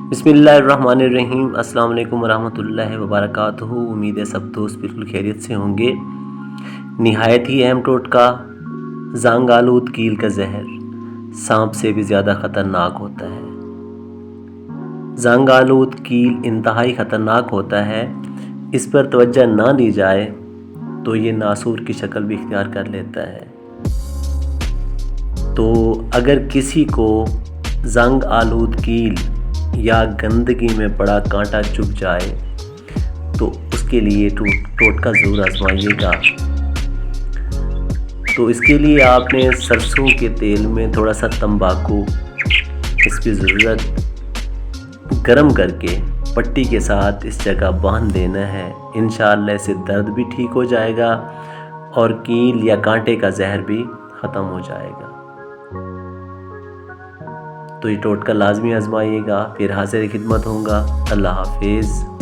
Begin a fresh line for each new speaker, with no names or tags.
بسم اللہ الرحمن الرحیم۔ السلام علیکم ورحمۃ اللہ وبرکاتہ۔ امید ہے سب دوست بالکل خیریت سے ہوں گے۔ نہایت ہی اہم ٹوٹکا، زنگ آلود کیل کا زہر سانپ سے بھی زیادہ خطرناک ہوتا ہے۔ زنگ آلود کیل انتہائی خطرناک ہوتا ہے، اس پر توجہ نہ دی جائے تو یہ ناسور کی شکل بھی اختیار کر لیتا ہے۔ تو اگر کسی کو زنگ آلود کیل یا گندگی میں بڑا کانٹا چبھ جائے تو اس کے لیے ٹوٹکا ضرور آزمائیے گا۔ تو اس کے لیے آپ نے سرسوں کے تیل میں تھوڑا سا تمباکو، اس کی ضرورت گرم کر کے پٹی کے ساتھ اس جگہ باندھ دینا ہے۔ انشاءاللہ اس سے درد بھی ٹھیک ہو جائے گا اور کیل یا کانٹے کا زہر بھی ختم ہو جائے گا۔ تو یہ ٹوٹکا لازمی آزمائیے گا، پھر حاضر خدمت ہوں گا۔ اللہ حافظ۔